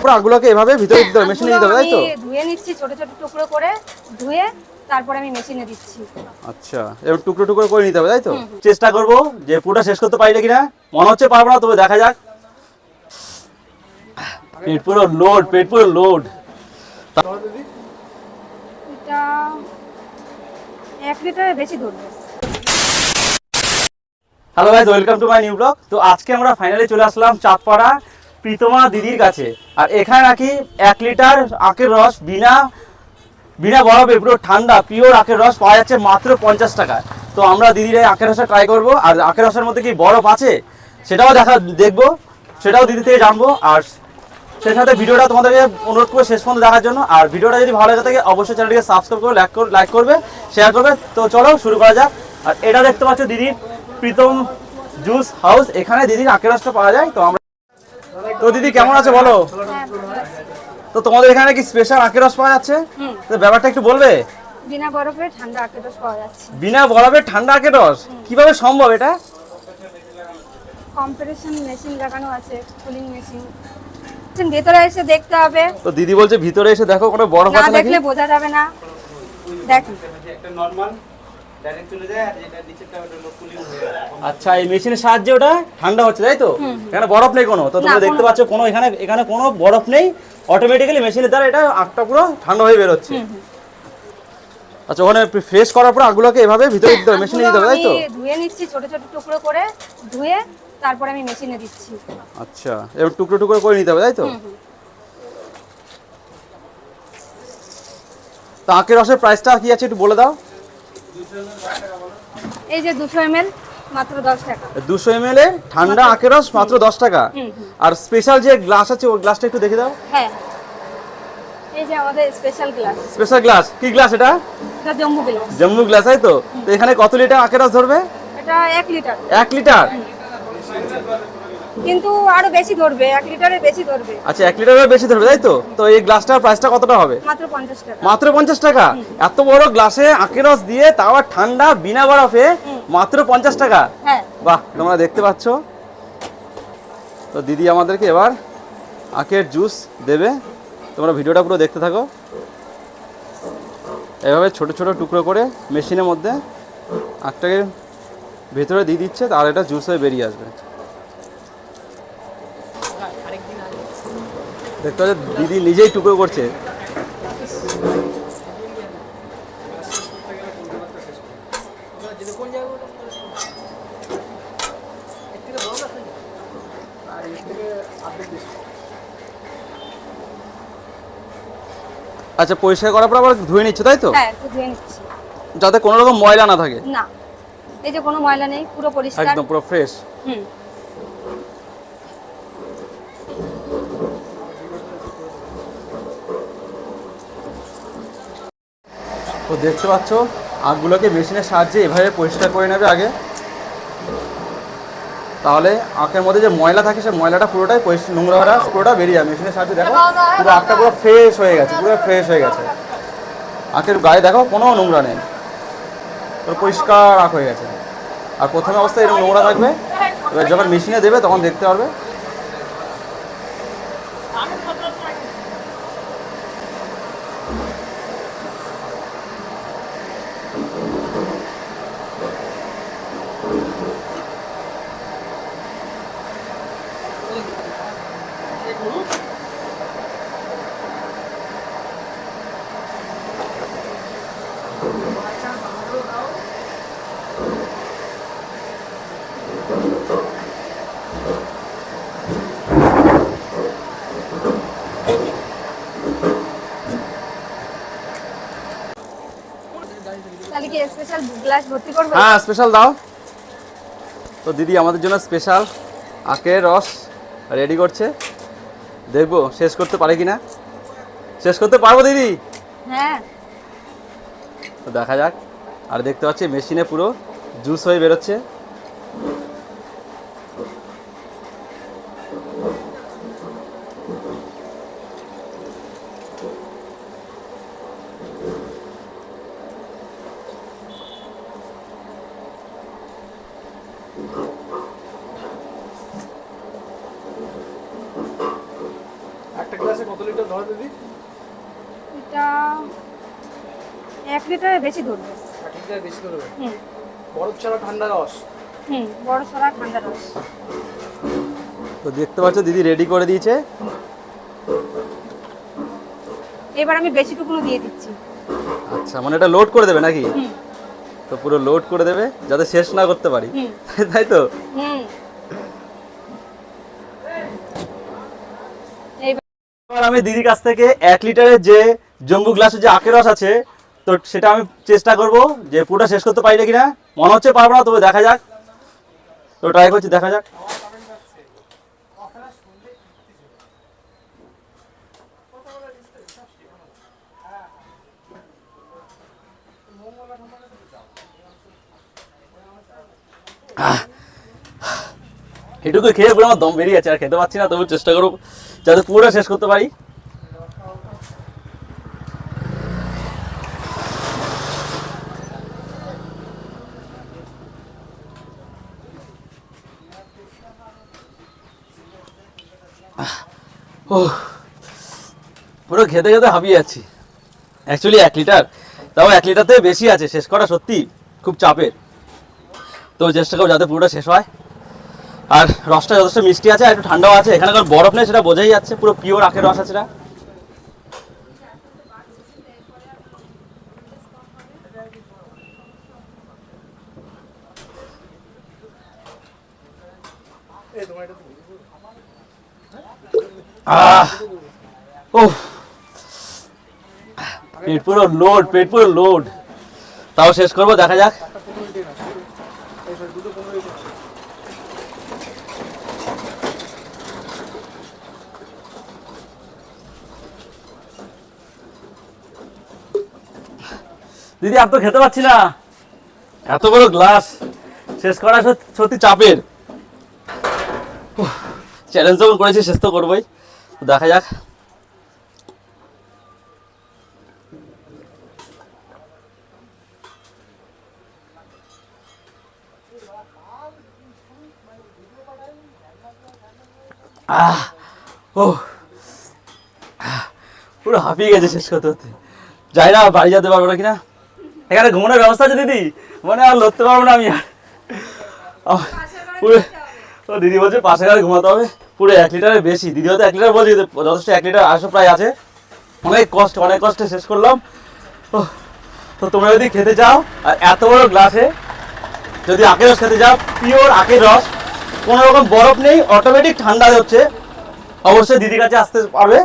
পুরো আগুলোকে এভাবে ভিতরে দিতে হবে, মেশিনে দিতে হবে, তাই তো? ধুয়ে নিচ্ছি ছোট ছোট টুকরো করে, ধুয়ে তারপর আমি মেশিনে দিচ্ছি। আচ্ছা, এবার টুকরো টুকরো করে নিতে হবে, তাই তো? চেষ্টা করব যে পুরোটা শেষ করতে পারি কিনা, মনে হচ্ছে পারবো না, তবে দেখা যাক। পেট পুরো লোড, পেট পুরো লোড। এটা 1 লিটারের বেশি ধরবে। Hello guys, welcome to my new blog. তো আজকে আমরা ফাইনালি চলে আসলাম চাঁদপাড়া প্রীতমা দিদির কাছে। আর এখানে নাকি 1 লিটার আখের রস বিনা বরফে পুরো ঠান্ডা পিওর আখের রস পাওয়া যাচ্ছে মাত্র 50 টাকায়। তো আমরা দিদির এই আখের রসটা ট্রাই করবো, আর আখের রসের মধ্যে কি বরফ আছে সেটাও দেখবো, সেটাও দিদি থেকে জানবো। আর সেই সাথে ভিডিওটা তোমাদেরকে অনুরোধ করে শেষ পর্যন্ত দেখার জন্য। আর ভিডিওটা যদি ভালো লাগে থাকে অবশ্যই চ্যানেলটিকে সাবস্ক্রাইব করে লাইক করবে, শেয়ার করবে। তো চলো শুরু করা যাক। আর এটা দেখতে পাচ্ছ দিদির প্রীতম জুস হাউস, এখানে দিদির আখের রসটা পাওয়া যায়। তো আমরা, তো দিদি কেমন আছে বলো? তো তোমাদের এখানে কি স্পেশাল আখের রস পাওয়া যাচ্ছে? তো ব্যাপারটা একটু বলবে। বিনা বরফে ঠান্ডা আখের রস পাওয়া যাচ্ছে। বিনা বরফে ঠান্ডা আখের রস কিভাবে সম্ভব এটা? কম্প্রেশন মেশিন লাগানো আছে, কুলিং মেশিন। ভেতরে এসে দেখতে হবে। তো দিদি বলছে ভিতরে এসে দেখো কোনো বরফ না আছে নাকি? দেখলে বোঝা যাবে না। দেখো একটা নরমাল ডাইরেক্ট চলে যায়, আর যেটা নিচেরটা ওটা কুলিং হয়ে যায়। আচ্ছা, এই মেশিনের সাহায্যে ওটা ঠান্ডা হচ্ছে, তাই তো? এখানে বরফ নেই কোনো, তো তোমরা দেখতে পাচ্ছ কোনো এখানে কোনো বরফ নেই, অটোমেটিক্যালি মেশিনের দ্বারা এটা আখটা পুরো ঠান্ডা হয়ে বের হচ্ছে। আচ্ছা, ওখানে ফ্রেশ করার পর আগুলোকে এভাবে ভিতরে দিতে হবে, মেশিনে দিতে হবে, তাই তো? আমি ধুয়ে নিচ্ছি ছোট ছোট টুকরো করে, ধুয়ে তারপর আমি মেশিনে দিচ্ছি। আচ্ছা, এবার টুকরো টুকরো করে নিতে হবে, তাই তো? তো আখের রসের প্রাইসটা কি আছে একটু বলে দাও। এই যে 200 ml মাত্র 10 টাকা। 200 ml এর ঠান্ডা আখের রস মাত্র 10 টাকা। আর স্পেশাল যে গ্লাস আছে ওই গ্লাসটা একটু দেখে দাও। হ্যাঁ, এই যে আমাদের স্পেশাল গ্লাস। স্পেশাল গ্লাস, কি গ্লাস এটা? এটা জম্বু গ্লাস। জম্বু গ্লাস, তাই তো? তো এখানে কত লিটার আখের রস ধরবে? এটা 1 লিটার। 1 লিটার? কিন্তু আরো বেশি ধরবে, 1 লিটারের বেশি ধরবে। আচ্ছা, 1 লিটারের বেশি ধরবে, তাই তো? তো এই গ্লাসটার প্রাইসটা কতটা হবে? মাত্র 50 টাকা। মাত্র 50 টাকা? এত বড় গ্লাসে আখের রস দিয়ে, তাও আবার ঠান্ডা বিনা বরফে, মাত্র 50 টাকা? হ্যাঁ। বাহ, তোমরা দেখতে পাচ্ছ। তো দিদি আমাদেরকে এবার আখের জুস দেবে, তোমরা ভিডিওটা পুরো দেখতে থাকো। এভাবে ছোট ছোট টুকরো করে মেশিনের মধ্যে আখটাকে ভেতরে দিয়ে দিচ্ছে, আর এটা জুস হয়ে বেরিয়ে আসবে। দেখতে পাচ্ছ দিদি নিজেই টুকরো করছে। আচ্ছা, পরিষ্কার করার পর আবার ধুয়ে নিচ্ছ, তাই তো? হ্যাঁ, একটু ধুয়ে নিচ্ছি যাতে কোনো রকম ময়লা না থাকে। না, এই যে কোনো ময়লা নেই, পুরো পরিষ্কার একদম পুরো ফ্রেশ। তো দেখতে পাচ্ছ আখগুলোকে মেশিনের সাহায্যে এভাবে পরিষ্কার করে নেবে আগে, তাহলে আখের মধ্যে যে ময়লা থাকে সেই ময়লাটা পুরোটাই নোংরা পুরোটা বেরিয়ে যাবে মেশিনের সাহায্যে। দেখো পুরো আখটা পুরো ফ্রেশ হয়ে গেছে, পুরো ফ্রেশ হয়ে গেছে। আখের গায়ে দেখো কোনো নোংরা নেই, পুরো পরিষ্কার আখ হয়ে গেছে। আর প্রথমে অবস্থায় এরকম নোংরা থাকবে, এবার যখন মেশিনে দেবে তখন দেখতে পারবে। তাহলে কি স্পেশাল গ্লাস ভর্তি করবে? হ্যাঁ, স্পেশাল দাও। তো দিদি আমাদের জন্য স্পেশাল আখের রস রেডি করছে, দেখবো শেষ করতে পারে কিনা। শেষ করতে পারবো দিদি? হ্যাঁ। তো দেখা যাক। আর দেখতে পাচ্ছি মেশিনে পুরো জুস হয়ে বেরোচ্ছে। একটা গ্লাস কত লিটার ধরে দিদি? এটা 1 লিটারের বেশি ধরবে। 1 লিটার বেশি ধরবে। হুম বরফ ছাড়া ঠান্ডা রস। বড় সরা ঠান্ডা রস। তো দেখতে পাচ্ছ দিদি রেডি করে দিয়েছে। এবার আমি বেশিটুকুনো দিয়ে দিচ্ছি। আচ্ছা মানে এটা লোড করে দেবে নাকি? হুম তো পুরো লোড করে দেবে যাতে শেষ না করতে পারি, হুম তাই তো? হুম এবার আমি দিদির কাছ থেকে 1 লিটারের যে জম্বু গ্লাসের যে আখের রস আছে, তো সেটা আমি চেষ্টা করব যে পুরোটা শেষ করতে পারি না কিনা। মনে হচ্ছে পারবো না, তবে দেখা যাক। তো ট্রাই করছি, দেখা যাক। এটুকু খেয়ে পুরো আমার দম বেরিয়ে যাচ্ছে, আর খেতে পারছি না, তবু চেষ্টা করবো যাতে পুরোটা শেষ করতে পারি। পুরো খেতে খেতে হাঁপিয়ে যাচ্ছি। অ্যাকচুয়ালি 1 লিটার, তাও 1 লিটার থেকে বেশি আছে, শেষ করা সত্যি খুব চাপের। তো চেষ্টা করবো যাতে পুরোটা শেষ হয়। আর রসটা যথেষ্ট মিষ্টি আছে, আর একটু ঠান্ডাও আছে। এখানে কারণ বরফ নেই সেটা বোঝাই যাচ্ছে, পুরো পিওর আখের রস আছে এটা। এই তোমার এটা ওহ, পেট পুরো লোড, পেট পুরো লোড। তাও শেষ করবো, দেখা যাক। একটা 15 লিটার না। এই সরি দুটো 15 লিটার। দিদি আর তো খেতে পাচ্ছি না, এত বড় গ্লাস শেষ করা সত্যি চাপের। চ্যালেঞ্জ যখন করেছি শেষ তো করবোই, তো দেখা যাক। ও পুরো হাঁপিয়ে গেছে শেষ করতে করতে। যাই না বাড়ি যেতে পারবো না কিনা। এখানে ঘুমানোর ব্যবস্থা আছে দিদি? মানে আর লড়তে পারবো না আমি আর। পুরো ও দিদি বলছে পাশে ঘরে ঘুমাতে হবে। পুরো 1 লিটারের বেশি, দিদি হয়তো 1 লিটার বলছে, যথেষ্ট 1 লিটার 800 প্রায় আছে। অনেক কষ্টে শেষ করলাম। তো তোমরা যদি খেতে চাও, আর এত বড় গ্লাসে যদি আখের রস খেতে চাও, পিওর আখের রস, কোনো রকম বরফ নেই, অটোমেটিক ঠান্ডা হচ্ছে, অবশ্যই দিদির কাছে আসতে পারবে।